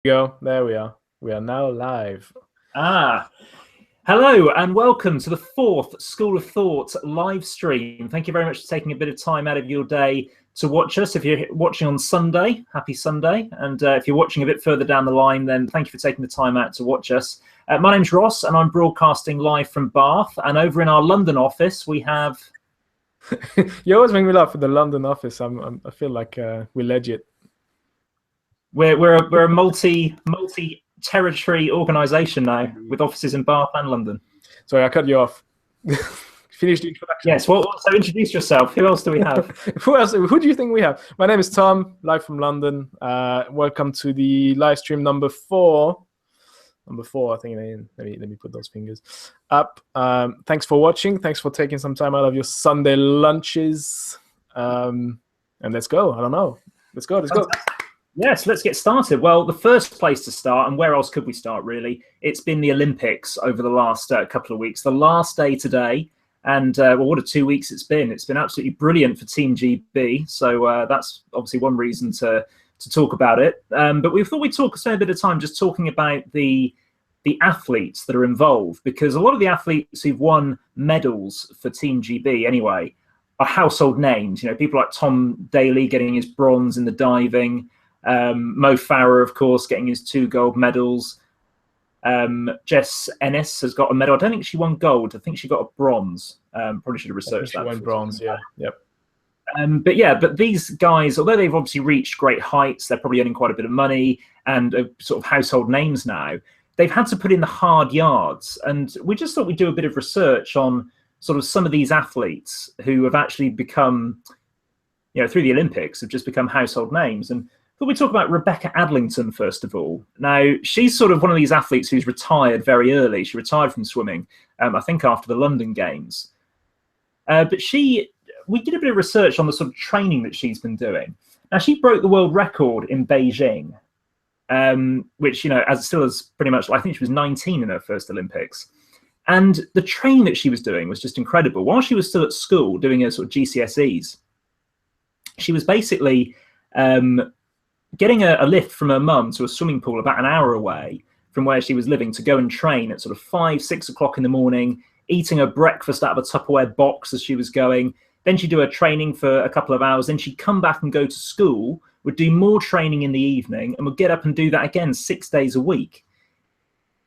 Go. There we are. We are now live. Ah, hello and welcome to the fourth School of Thought live stream. Thank you very much for taking a bit of time out of your day to watch us. If you're watching on Sunday, happy Sunday. And if you're watching a bit further down the line, then thank you for taking the time out to watch us. My name's Ross and I'm broadcasting live from Bath. And over in our London office, we have... You always make me laugh at the London office. I feel like we're legit. We're a multi-territory organisation now with offices in Bath and London. Sorry, I cut you off. Finish the introduction. Yes, well, so introduce yourself. Who else do we have? Who else? Who do you think we have? My name is Tom, live from London. Welcome to the live stream number 4. Number 4, I think. Let me put those fingers up. Thanks for watching. Thanks for taking some time out of your Sunday lunches. And let's go. I don't know. Let's go. Yes, let's get started. Well, the first place to start, and where else could we start, really? It's been the Olympics over the last couple of weeks. The last day today, and what a 2 weeks it's been. It's been absolutely brilliant for Team GB. So that's obviously one reason to talk about it. But we thought we'd spend a bit of time just talking about the athletes that are involved, because a lot of the athletes who've won medals for Team GB, anyway, are household names. You know, people like Tom Daley getting his bronze in the diving. Mo Farah, of course, getting his 2 gold medals. Jess Ennis has got a medal. I don't think she won gold. I think she got a bronze. Probably should have researched that. She won bronze, yeah. Yep. But these guys, although they've obviously reached great heights, they're probably earning quite a bit of money and are sort of household names now. They've had to put in the hard yards. And we just thought we'd do a bit of research on sort of some of these athletes who have actually become, you know, through the Olympics, have just become household names. And but we talk about Rebecca Adlington, first of all. Now, she's sort of one of these athletes who's retired very early. She retired from swimming, I think, after the London Games. But we did a bit of research on the sort of training that she's been doing. Now, she broke the world record in Beijing, which, you know, as pretty much, I think she was 19 in her first Olympics. And the training that she was doing was just incredible. While she was still at school doing her sort of GCSEs, she was basically... getting a lift from her mum to a swimming pool about an hour away from where she was living to go and train at sort of 5, 6 o'clock in the morning, eating her breakfast out of a Tupperware box as she was going. Then she'd do her training for a couple of hours. Then she'd come back and go to school, would do more training in the evening, and would get up and do that again 6 days a week.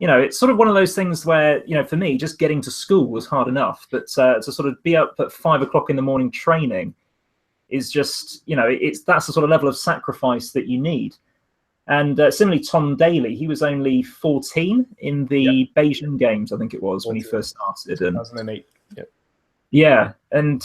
You know, it's sort of one of those things where, you know, for me, just getting to school was hard enough. But to sort of be up at 5 o'clock in the morning training is just, you know, that's the sort of level of sacrifice that you need. And similarly, Tom Daley, he was only 14 in the Beijing Games, I think it was, 14. When he first started. 2008. Yep. Yeah, and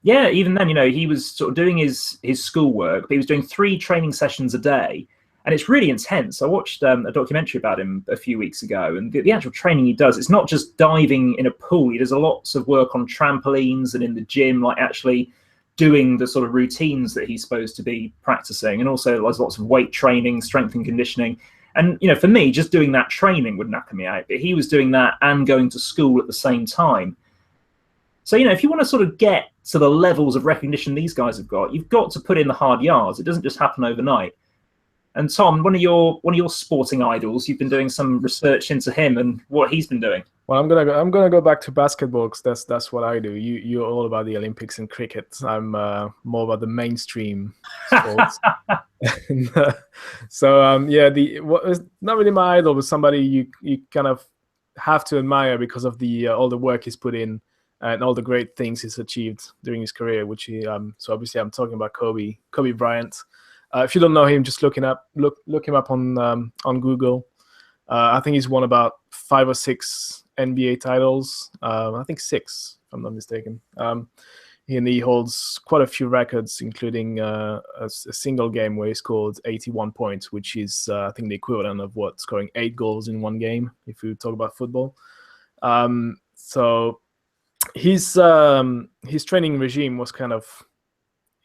even then, you know, he was sort of doing his schoolwork, but he was doing 3 training sessions a day, and it's really intense. I watched a documentary about him a few weeks ago, and the actual training he does, it's not just diving in a pool. He does lots of work on trampolines and in the gym, like actually doing the sort of routines that he's supposed to be practicing, and also there's lots of weight training, strength and conditioning. And, you know, for me, just doing that training would knacker me out, but he was doing that and going to school at the same time. So, you know, if you want to sort of get to the levels of recognition these guys have got, you've got to put in the hard yards. It doesn't just happen overnight. And Tom, one of your sporting idols, you've been doing some research into him and what he's been doing. Well, I'm gonna go back to basketball because that's what I do. You're all about the Olympics and cricket. I'm more about the mainstream sports. What is not really my idol, but somebody you kind of have to admire because of the all the work he's put in and all the great things he's achieved during his career. So obviously I'm talking about Kobe Bryant. If you don't know him, just look him up on Google. I think he's won about 5 or 6 NBA titles. I think 6, if I'm not mistaken. And he holds quite a few records, including a single game where he scored 81 points, which is, I think, the equivalent of scoring 8 goals in one game, if you talk about football. So his training regime was kind of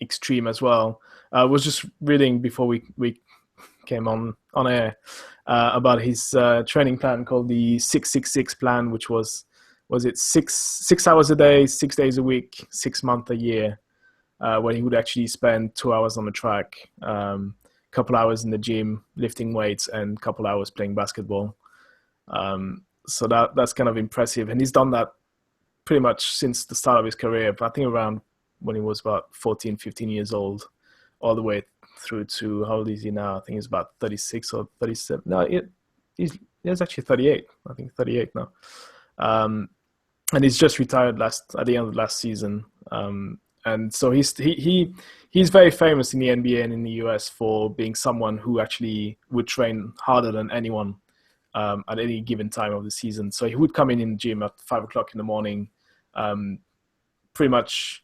extreme as well. I was just reading before we came on air about his training plan called the 666 plan, which was it 6 hours a day, 6 days a week, 6 months a year, where he would actually spend 2 hours on the track, kind couple hours in the gym lifting weights and a couple hours playing basketball. So that's kind of impressive, and he's done that pretty much since the start of his career. I think around when he was about 14, 15 years old, all the way through to, how old is he now? I think he's about 36 or 37. No, he's actually 38. I think 38 now. And he's just retired at the end of last season. And so he's very famous in the NBA and in the US for being someone who actually would train harder than anyone at any given time of the season. So he would come in the gym at 5 o'clock in the morning, pretty much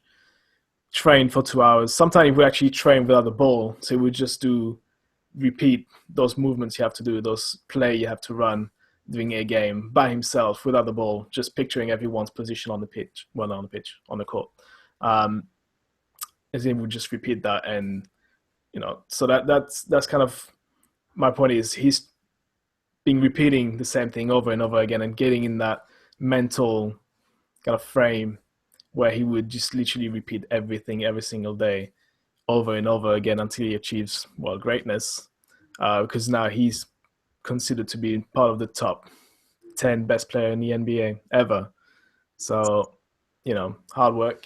train for 2 hours. Sometimes he would actually train without the ball. So he would just repeat those movements you have to do, those play you have to run doing a game by himself without the ball, just picturing everyone's position on the pitch, on the court. As he would just repeat that, and so that's kind of my point. Is he's been repeating the same thing over and over again and getting in that mental kind of frame where he would just literally repeat everything every single day over and over again until he achieves greatness, because now he's considered to be part of the top 10 best player in the NBA ever. So, hard work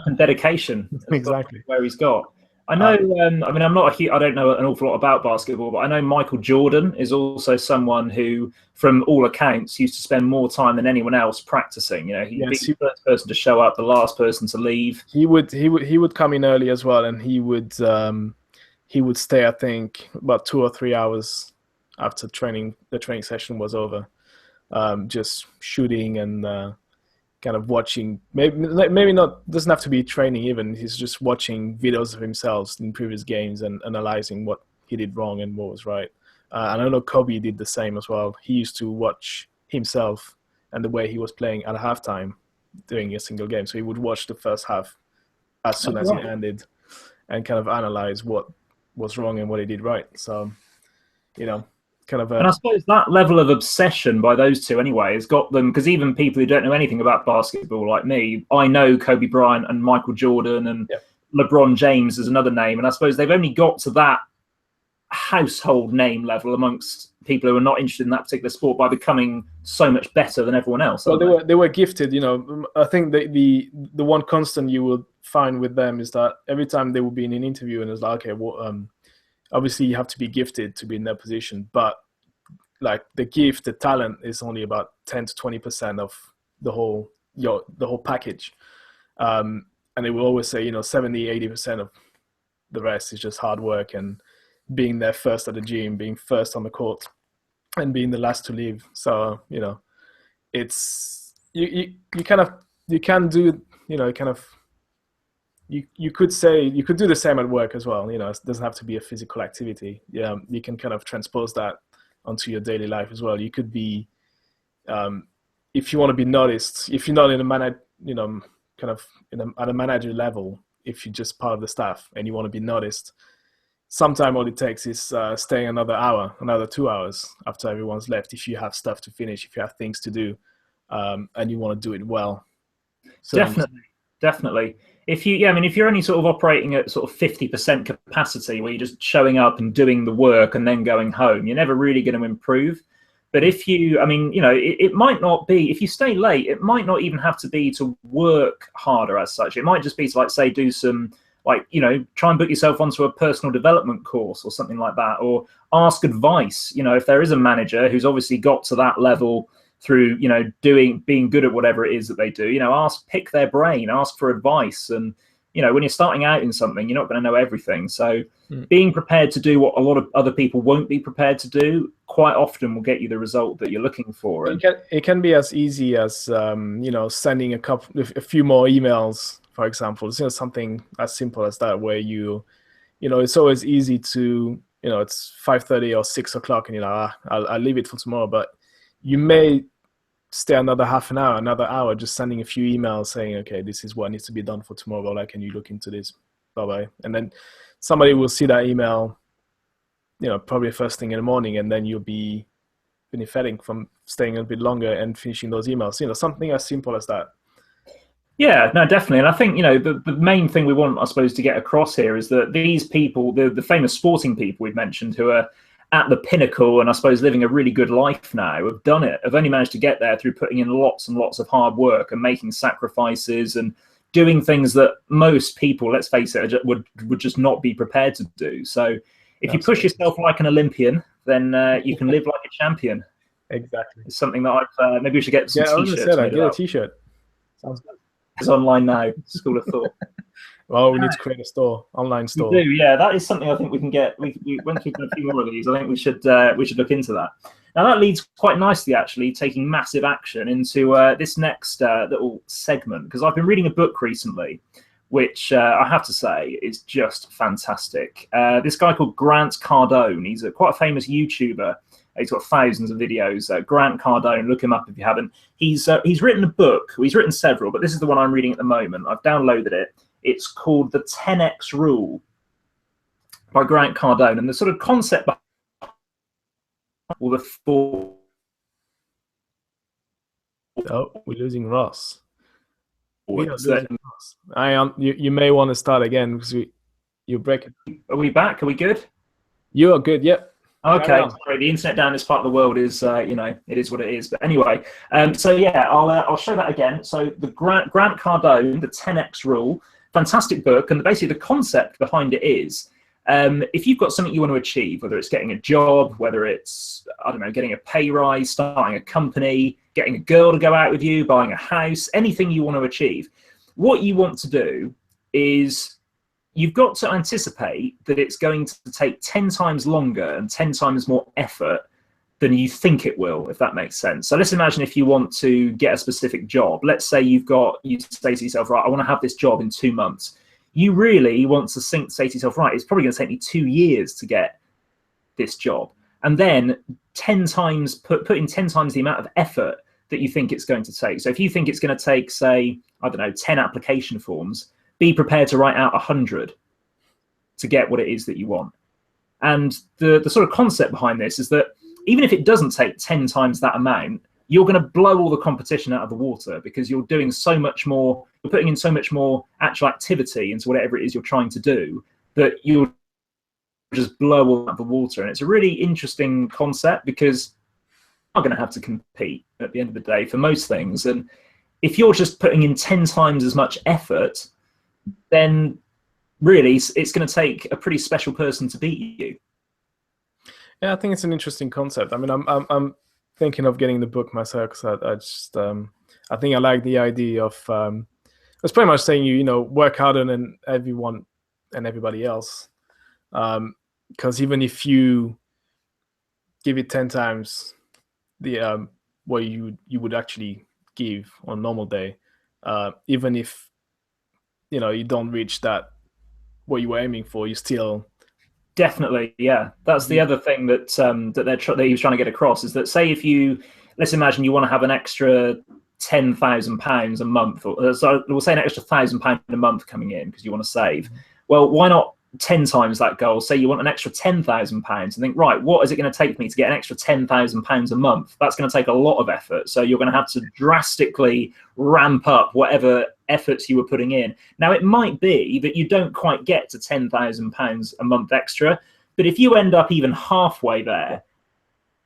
and dedication. Exactly where he's got. I know. I don't know an awful lot about basketball, but I know Michael Jordan is also someone who, from all accounts, used to spend more time than anyone else practicing. He'd be the first person to show up, the last person to leave. He would come in early as well, and he would stay, I think, about 2 or 3 hours after the training session was over, just shooting and kind of watching. Maybe not, doesn't have to be training even. He's just watching videos of himself in previous games and analyzing what he did wrong and what was right. And I know Kobe did the same as well. He used to watch himself and the way he was playing at halftime during a single game. So he would watch the first half as soon as it ended and kind of analyze what was wrong and what he did right. So, kind of and I suppose that level of obsession by those two anyway has got them, because even people who don't know anything about basketball like me, I know Kobe Bryant and Michael Jordan and LeBron James is another name, and I suppose they've only got to that household name level amongst people who are not interested in that particular sport by becoming so much better than everyone else. Well, they were gifted. I think the one constant you would find with them is that every time they would be in an interview and it's like, okay, obviously you have to be gifted to be in their position, but like the talent is only about 10 to 20% of the whole package. And they will always say, 70-80% of the rest is just hard work and being there first at the gym, being first on the court, and being the last to leave. So, it's you can do, you could say you could do the same at work as well. It doesn't have to be a physical activity. Yeah, you can kind of transpose that onto your daily life as well. You could be, if you want to be noticed, if you're not in at a manager level, if you're just part of the staff and you want to be noticed, sometimes all it takes is staying another 2 hours after everyone's left. If you have stuff to finish, if you have things to do, and you want to do it well. So Definitely. If you're only sort of operating at sort of 50% capacity, where you're just showing up and doing the work and then going home, you're never really going to improve. But if it might not be, if you stay late, it might not even have to be to work harder as such. It might just be to, say, do some, try and book yourself onto a personal development course or something like that, or ask advice. If there is a manager who's obviously got to that level through, being good at whatever it is that they do, pick their brain, ask for advice. And, when you're starting out in something, you're not going to know everything. So being prepared to do what a lot of other people won't be prepared to do quite often will get you the result that you're looking for. It can be as easy as, sending a few more emails, for example. It's, something as simple as that, where it's always easy to, it's 5:30 or 6 o'clock and I'll leave it for tomorrow, but you may stay another half an hour, another hour, just sending a few emails saying, okay, this is what needs to be done for tomorrow. Can you look into this? Bye-bye. And then somebody will see that email, probably first thing in the morning, and then you'll be benefiting from staying a bit longer and finishing those emails. Something as simple as that. Yeah, no, definitely. And I think, the main thing we want, I suppose, to get across here is that these people, the famous sporting people we've mentioned who are at the pinnacle and I suppose living a really good life now, have done it, have only managed to get there through putting in lots and lots of hard work and making sacrifices and doing things that most people, let's face it, would just not be prepared to do. So if you push yourself like an Olympian, then you can live like a champion. Exactly. It's something that maybe we should get some t-shirts made get a about. t-shirt. Sounds good. It's online now. School of Thought. Well, we need to create a store, online store. We do, yeah. That is something I think we can get. Once we've done a few more of these, I think we should look into that. Now that leads quite nicely, actually, taking massive action into this next little segment, because I've been reading a book recently, which I have to say is just fantastic. This guy called Grant Cardone. He's quite a famous YouTuber. He's got thousands of videos. Grant Cardone, look him up if you haven't. He's written a book. He's written several, but this is the one I'm reading at the moment. I've downloaded it. It's called The 10X Rule by Grant Cardone. And the sort of concept behind all the thought. Oh, we're losing Ross. We are losing Ross. You may want to start again because you're breaking. Are we back? Are we good? You are good, yep. Okay, sorry, the internet down this part of the world is, it is what it is. But anyway, so yeah, I'll show that again. So the Grant Cardone, The 10X Rule, fantastic book, and basically the concept behind it is, if you've got something you want to achieve, whether it's getting a job, whether it's, I don't know, getting a pay rise, starting a company, getting a girl to go out with you, buying a house, anything you want to achieve, what you want to do is you've got to anticipate that it's going to take 10 times longer and 10 times more effort than you think it will, if that makes sense. So let's imagine if you want to get a specific job. Let's say you say to yourself, right, I want to have this job in 2 months. You really want to say to yourself, right, it's probably going to take me 2 years to get this job. And then 10 times, put in 10 times the amount of effort that you think it's going to take. So if you think it's going to take, say, I don't know, 10 application forms, be prepared to write out 100 to get what it is that you want. And the sort of concept behind this is that even if it doesn't take 10 times that amount, you're going to blow all the competition out of the water because you're doing so much more, you're putting in so much more actual activity into whatever it is you're trying to do that you'll just blow all out of the water. And it's a really interesting concept because you're not going to have to compete at the end of the day for most things. And if you're just putting in 10 times as much effort, then really it's going to take a pretty special person to beat you. Yeah, I think it's an interesting concept. I mean, I'm thinking of getting the book myself because I think I like the idea of it's pretty much saying work harder than everyone and everybody else. Because even if you give it 10 times the what you would actually give on a normal day, even if you don't reach that what you were aiming for, you still definitely, yeah. That's the other thing that that he was trying to get across is that, say if let's imagine you want to have an extra £10,000 a month, or so we'll say an extra £1,000 a month coming in because you want to save. Well, why not 10 times that goal? Say you want an extra £10,000 and think, right, what is it going to take me to get an extra £10,000 a month? That's going to take a lot of effort. So you're going to have to drastically ramp up whatever efforts you were putting in. Now, it might be that you don't quite get to £10,000 a month extra, but if you end up even halfway there,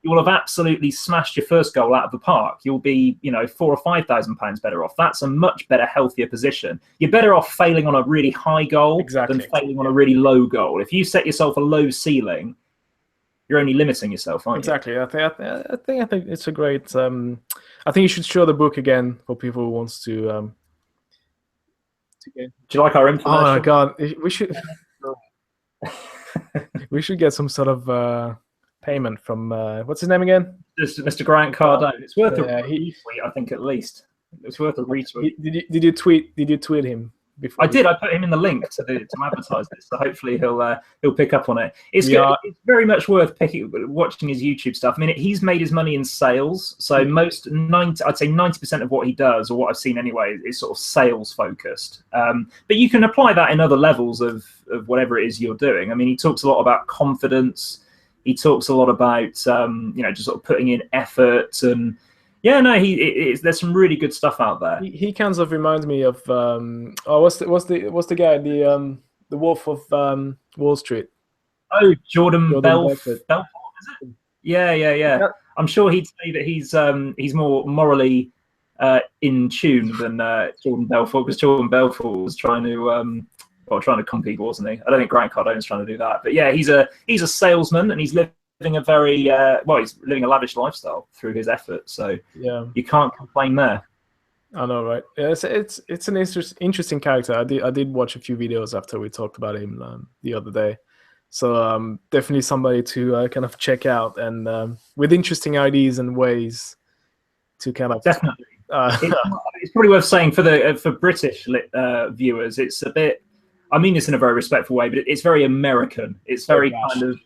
you will have absolutely smashed your first goal out of the park. You'll be, £4,000 or £5,000 better off. That's a much better, healthier position. You're better off failing on a really high goal than failing on a really low goal. If you set yourself a low ceiling, you're only limiting yourself, aren't you? Exactly. I think it's a great. I think you should show the book again for people who wants to get. Do you like our infomercial? Oh my god, we should. We should get some sort of payment from what's his name again? Just Mr. Grant Cardone. It's worth a retweet, I think, at least. It's worth a retweet. Did you tweet him before? I did. I put him in the link to advertise this, so hopefully he'll pick up on it. It's good. It's very much worth watching his YouTube stuff. I mean, he's made his money in sales, so I'd say 90% of what he does, or what I've seen anyway, is sort of sales focused. But you can apply that in other levels of whatever it is you're doing. I mean, he talks a lot about confidence. He talks a lot about just sort of putting in effort and Yeah, no, there's some really good stuff out there. He kind of reminds me of what's the guy, the Wolf of Wall Street, Oh, Jordan Jordan Belfort. Belfort, is it? Yeah, yeah, yeah. Yeah, I'm sure he'd say that he's more morally in tune than Jordan Belfort, because Jordan Belfort was trying to trying to con people, wasn't he? I don't think Grant Cardone's trying to do that, but yeah, he's a salesman, and he's living a very he's living a lavish lifestyle through his effort. So yeah, you can't complain there. I know, right? Yeah, it's an interesting character. I did watch a few videos after we talked about him the other day. So definitely somebody to kind of check out, and with interesting ideas and ways to kind of Definitely. It's probably worth saying for British viewers, it's a bit. I mean this in a very respectful way, but it's very American. It's very kind of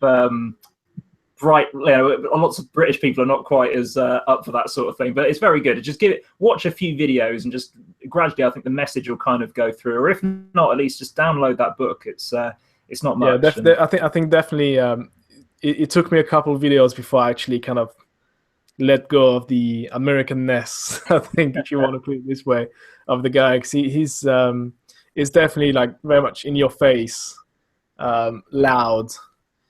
bright. You know, lots of British people are not quite as up for that sort of thing, but it's very good. Just watch a few videos, and just gradually, I think the message will kind of go through. Or if not, at least just download that book. It's not much. Yeah, I think definitely. It took me a couple of videos before I actually kind of let go of the Americanness. I think, if you want to put it this way, of the guy, because he's definitely like very much in your face, loud.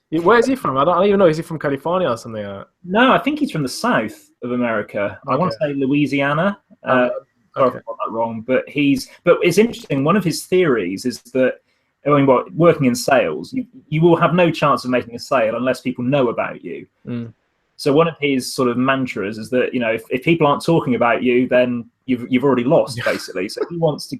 Where is he from? I don't even know. Is he from California or something like that? No, I think he's from the south of America. Okay. I want to say Louisiana. Sorry if I got that wrong, but it's interesting. One of his theories is that, I mean, working in sales, you will have no chance of making a sale unless people know about you. Mm. So one of his sort of mantras is that, you know, if people aren't talking about you, then you've already lost, basically. So he wants to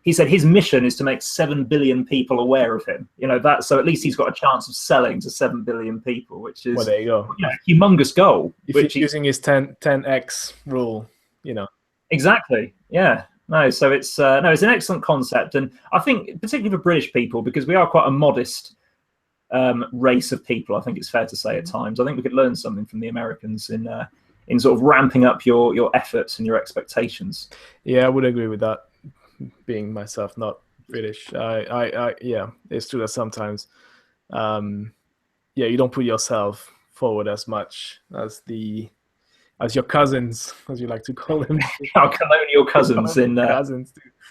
he said his mission is to make 7 billion people aware of him. You know, so at least he's got a chance of selling to 7 billion people, which is, well, there you go. You know, a humongous goal. If he's using his 10x rule, you know. Exactly. Yeah. No, so it's an excellent concept, and I think particularly for British people, because we are quite a modest race of people, I think it's fair to say at times. I think we could learn something from the Americans in sort of ramping up your efforts and your expectations. Yeah, I would agree with that. Being myself not British, yeah, it's true that sometimes, you don't put yourself forward as much as your cousins, as you like to call them, our colonial cousins in the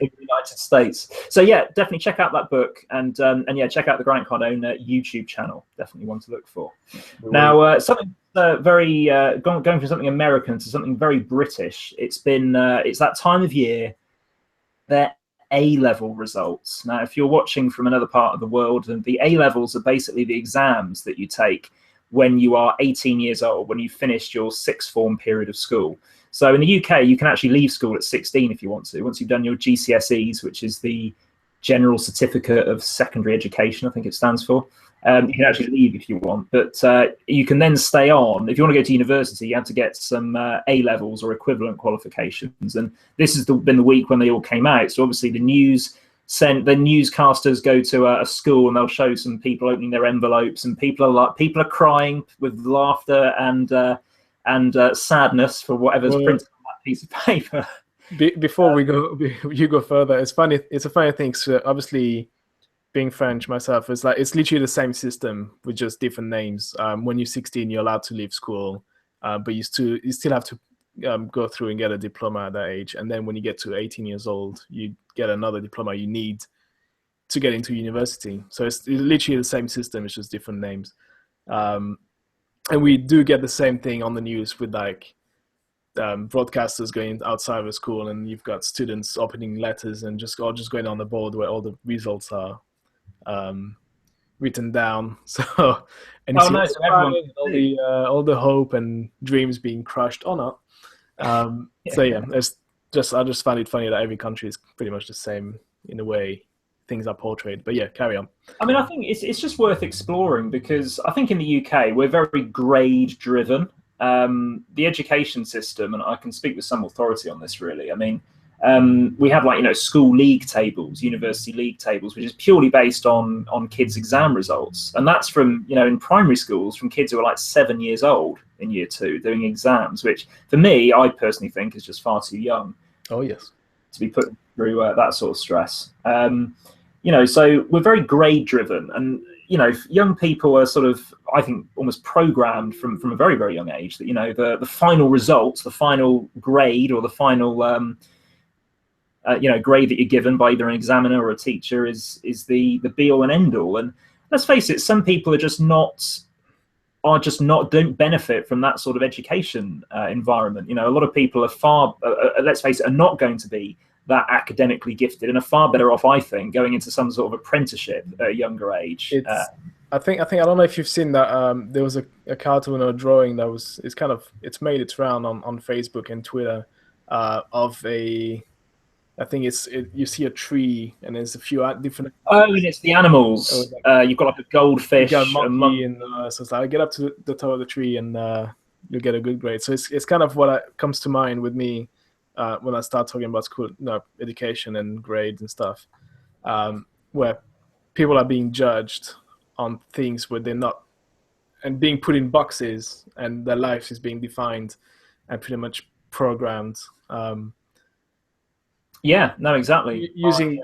United States. So yeah, definitely check out that book, and yeah, check out the Grant Cardone YouTube channel. Definitely one to look for. Now, something very going from something American to something very British. It's that time of year. Their A-level results. Now, if you're watching from another part of the world, then the A-levels are basically the exams that you take when you are 18 years old, when you've finished your sixth form period of school. So in the UK, you can actually leave school at 16 if you want to. Once you've done your GCSEs, which is the General Certificate of Secondary Education, I think it stands for. You can actually leave if you want, but you can then stay on. If you want to go to university, you have to get some A-levels or equivalent qualifications. And this has been the week when they all came out. So obviously the newscasters go to a school, and they'll show some people opening their envelopes, and people are crying with laughter and sadness for whatever's printed on that piece of paper. Before you go further, it's funny. It's a funny thing. So obviously, being French myself, it's literally the same system with just different names. When you're 16, you're allowed to leave school, but you still have to go through and get a diploma at that age. And then when you get to 18 years old, you get another diploma you need to get into university. So it's literally the same system. It's just different names. And we do get the same thing on the news with broadcasters going outside of the school, and you've got students opening letters and just going on the board where all the results are written down. So, and so all the hope and dreams being crushed or not. So yeah, I just find it funny that every country is pretty much the same in a way things are portrayed. But yeah, carry on. I mean, I think it's just worth exploring, because I think in the UK we're very grade driven. The education system, and I can speak with some authority on this really. I mean, we have school league tables, university league tables, which is purely based on kids' exam results, and that's from in primary schools, from kids who are 7 years old in year 2 doing exams, which for me, I personally think is just far too young. Oh yes, to be put through that sort of stress. So we're very grade driven, and young people are sort of, I think, almost programmed from a very, very young age that the final results, the final grade, or the final grade that you're given by either an examiner or a teacher is the be all and end all. And let's face it, some people don't benefit from that sort of education environment. A lot of people are let's face it, are not going to be that academically gifted, and are far better off, I think, going into some sort of apprenticeship at a younger age. I don't know if you've seen that. There was a cartoon or a drawing that it's made its round on Facebook and Twitter of I think you see a tree and there's a few different. Oh, and it's the animals. You've got like a goldfish, a monkey, and so it's like get up to the top of the tree and you'll get a good grade. So it's kind of what comes to mind with me when I start talking about school, education and grades and stuff, where people are being judged on things where they're not, and being put in boxes, and their life is being defined and pretty much programmed. Yeah, no, exactly. Using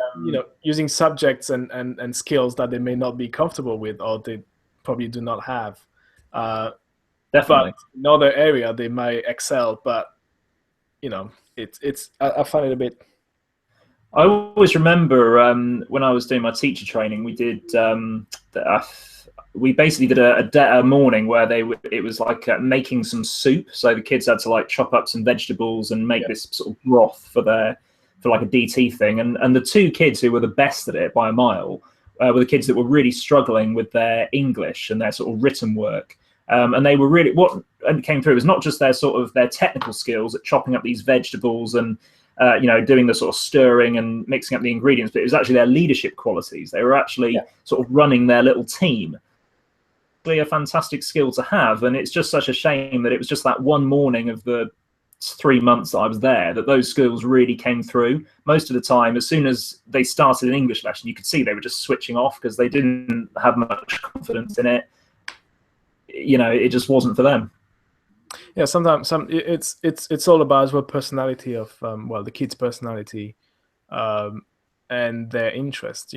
subjects and skills that they may not be comfortable with, or they probably do not have. Definitely. But in another area they might excel, but I find it a bit. I always remember when I was doing my teacher training, we basically did a morning where it was like making some soup. So the kids had to like chop up some vegetables and make this sort of broth for like a DT thing. And the two kids who were the best at it by a mile were the kids that were really struggling with their English and their sort of written work. And they were really, what came through was not just their technical skills at chopping up these vegetables and doing the sort of stirring and mixing up the ingredients, but it was actually their leadership qualities. They were actually sort of running their little team. A fantastic skill to have, and it's just such a shame that it was just that one morning of the 3 months that I was there that those skills really came through. Most of the time, as soon as they started an English lesson, you could see they were just switching off because they didn't have much confidence in it. It just wasn't for them. Yeah, sometimes it's all about as well personality of the kid's personality and their interest.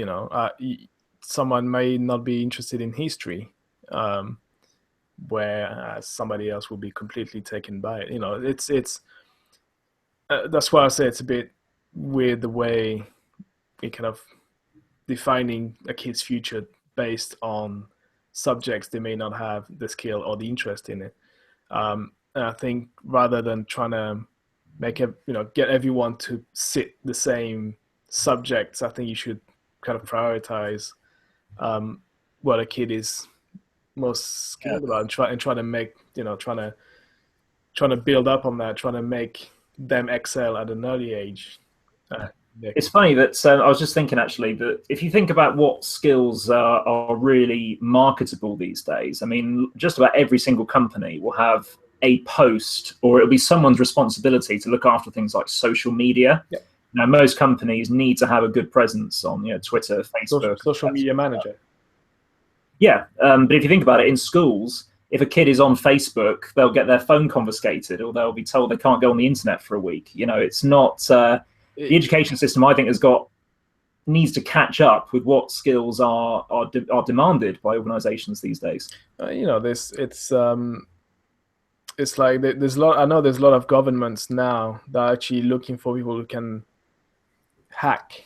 Someone may not be interested in history, whereas somebody else will be completely taken by it. It's that's why I say it's a bit weird the way we kind of defining a kid's future based on subjects they may not have the skill or the interest in it. And I think rather than trying to get everyone to sit the same subjects, I think you should kind of prioritize what a kid is most skilled about and try to make trying to build up on that, trying to make them excel at an early age. It's funny that I was just thinking actually that if you think about what skills are really marketable these days, I mean, just about every single company will have a post, or it'll be someone's responsibility to look after things like social media. Yep. Now, most companies need to have a good presence on Twitter, Facebook. Social media manager. Yeah, but if you think about it, in schools, if a kid is on Facebook, they'll get their phone confiscated, or they'll be told they can't go on the internet for a week. It's not the education system. I think needs to catch up with what skills are demanded by organisations these days. It's like there's a lot. I know there's a lot of governments now that are actually looking for people who can hack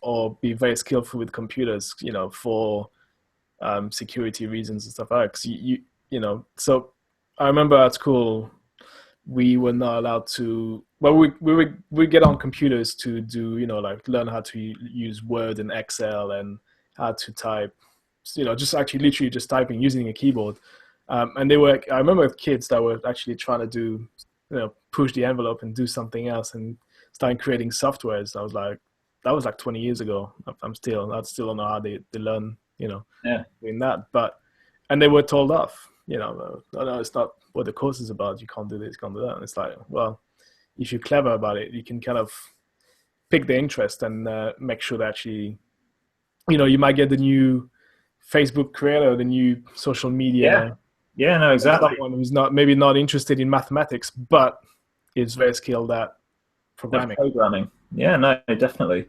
or be very skillful with computers, for security reasons and stuff like that. So I remember at school we were not allowed to. Well, we get on computers to do learn how to use Word and Excel and how to type. Just actually literally just typing using a keyboard. And I remember kids that were actually trying to do, push the envelope and do something else and starting creating softwares. I was like, that was like 20 years ago. I still don't know how they learn, doing that. And they were told off, no, it's not what the course is about. You can't do this, you can't do that. And it's like, well, if you're clever about it, you can kind of pick the interest and make sure that actually, you might get the new Facebook creator, the new social media. Yeah, no, exactly. Someone who's maybe not interested in mathematics, but is very skilled at programming. Yeah, no, definitely.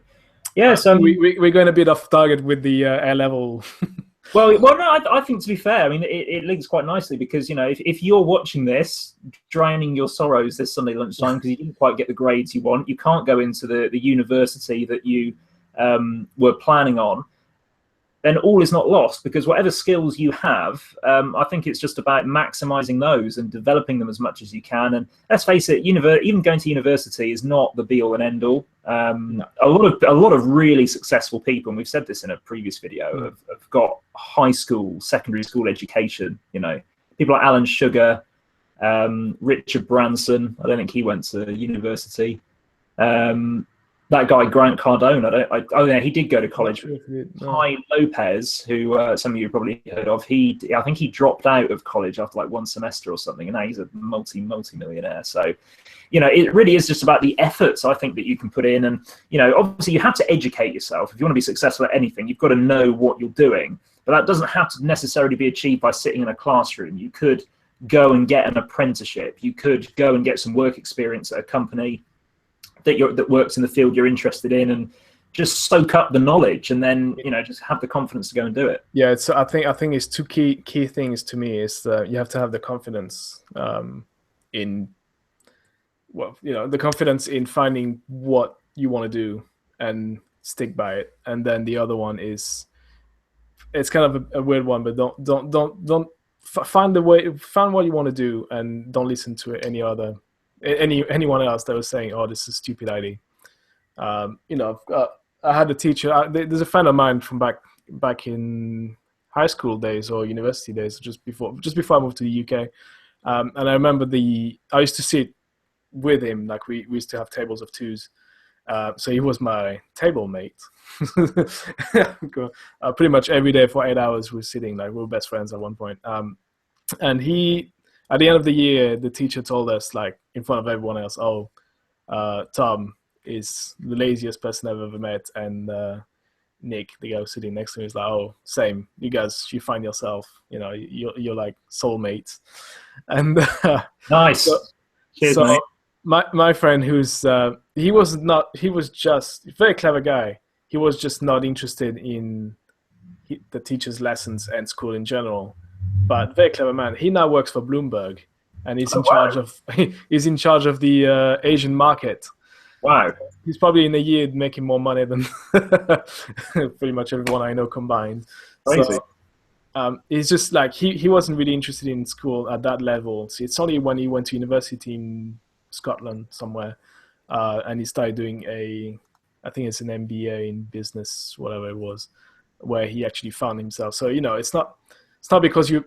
Yes, we're going a bit off target with the air level. well, no, I think to be fair, I mean, it links quite nicely because, you know, if you're watching this, drowning your sorrows this Sunday lunchtime because you didn't quite get the grades you want, you can't go into the university that you were planning on, then all is not lost, because whatever skills you have, I think it's just about maximizing those and developing them as much as you can. And let's face it, even going to university is not the be all and end all. No. A lot of really successful people, and we've said this in a previous video, have got high school, secondary school education. You know, people like Alan Sugar, Richard Branson. I don't think he went to university. That guy Grant Cardone, oh yeah, he did go to college. Ty Lopez, who some of you probably heard of, I think he dropped out of college after like one semester or something, and now he's a multi-millionaire. So, you know, it really is just about the efforts I think that you can put in, and you know, obviously you have to educate yourself if you want to be successful at anything. You've got to know what you're doing, but that doesn't have to necessarily be achieved by sitting in a classroom. You could go and get an apprenticeship. You could go and get some work experience at a company that works in the field you're interested in, and just soak up the knowledge, and then, you know, just have the confidence to go and do it. Yeah, it's I think it's two key things to me. Is you have to have the confidence in, well, you know, the confidence in finding what you want to do and stick by it. And then the other one is, it's kind of a weird one, but don't find what you want to do, and don't listen to anyone else that was saying, "Oh, this is a stupid idea." You know, I had a teacher. There's a friend of mine from back in high school days or university days, just before I moved to the UK. And I remember I used to sit with him. Like we used to have tables of twos. So he was my table mate. Pretty much every day for 8 hours we were sitting. Like we were best friends at one point. And at the end of the year, the teacher told us, like in front of everyone else, "Oh, Tom is the laziest person I've ever met," and Nick, the guy who was sitting next to me, is like, "Oh, same. You guys, you find yourself. You know, you're like soulmates." And nice. Cheers, mate. My friend, he was just a very clever guy. He was just not interested in the teacher's lessons and school in general. But very clever man. He now works for Bloomberg, and he's he's in charge of the Asian market. Wow. He's probably in a year making more money than pretty much everyone I know combined. Crazy. So it's just like he wasn't really interested in school at that level. So it's only when he went to university in Scotland somewhere, and he started doing I think it's an MBA in business, whatever it was, where he actually found himself. So, you know, it's not because you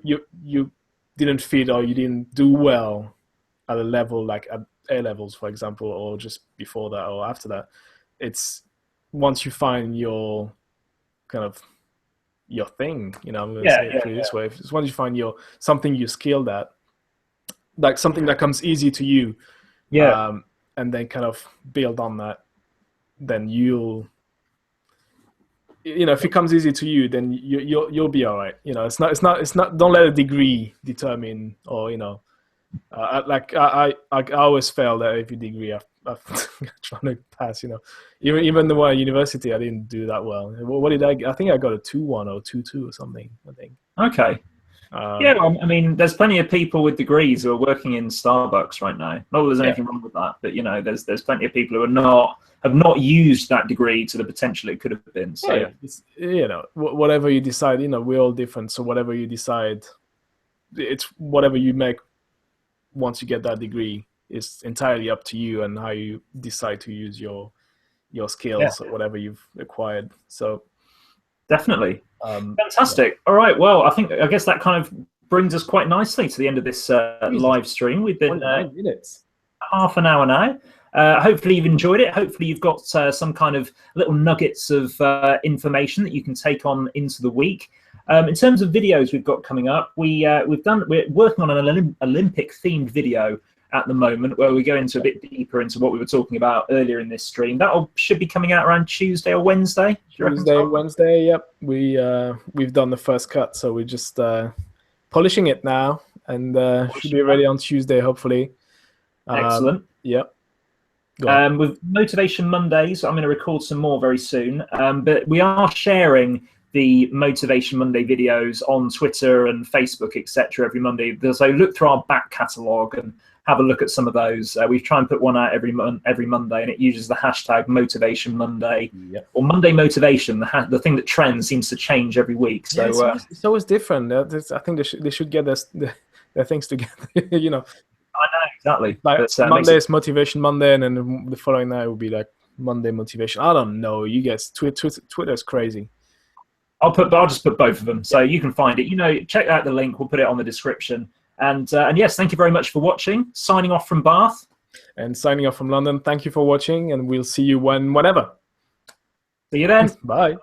didn't fit or you didn't do well at a level like at A levels, for example, or just before that or after that. It's once you find your kind of your thing, you know, I'm going to say it this way. It's once you find something you're skilled at, like something that comes easy to you, and then kind of build on that, then if it comes easy to you, then you'll be all right. You know, it's not. Don't let a degree determine, or, you know, I always failed at every degree I've trying to pass. You know, even the one at university, I didn't do that well. What did I think I got a 2.1 or 2.2 or something, I think. Okay. I mean, there's plenty of people with degrees who are working in Starbucks right now. Not that there's anything wrong with that, but, you know, there's plenty of people who have not used that degree to the potential it could have been. So, it's, you know, whatever you decide, you know, we're all different. So whatever you decide, it's whatever you make once you get that degree is entirely up to you and how you decide to use your skills or whatever you've acquired. So definitely. Fantastic. All right. Well, I guess that kind of brings us quite nicely to the end of this live stream. We've been 9 minutes. Half an hour now. Hopefully you've enjoyed it. Hopefully you've got some kind of little nuggets of information that you can take on into the week. In terms of videos we've got coming up, we're working on an Olympic themed video at the moment, where we go into a bit deeper into what we were talking about earlier in this stream. That should be coming out around Tuesday or Wednesday. Wednesday. Yep. We've done the first cut, so we're just polishing it now, and should be ready on Tuesday, hopefully. Excellent. Yep. Go on. With Motivation Mondays, I'm going to record some more very soon. But we are sharing the Motivation Monday videos on Twitter and Facebook, etc. every Monday. So look through our back catalogue and have a look at some of those. We try and put one out every Monday, and it uses the hashtag Motivation Monday, or Monday Motivation. The thing that trends seems to change every week. So it's always different. I think they should get their things together. You know. I know exactly. Like But, Monday is Motivation Monday, and then the following night will be like Monday Motivation. I don't know. You guys, Twitter's crazy. I'll just put both of them, so you can find it. You know, check out the link. We'll put it on the description. And yes, thank you very much for watching. Signing off from Bath. And signing off from London. Thank you for watching, and we'll see you whenever. See you then. Bye.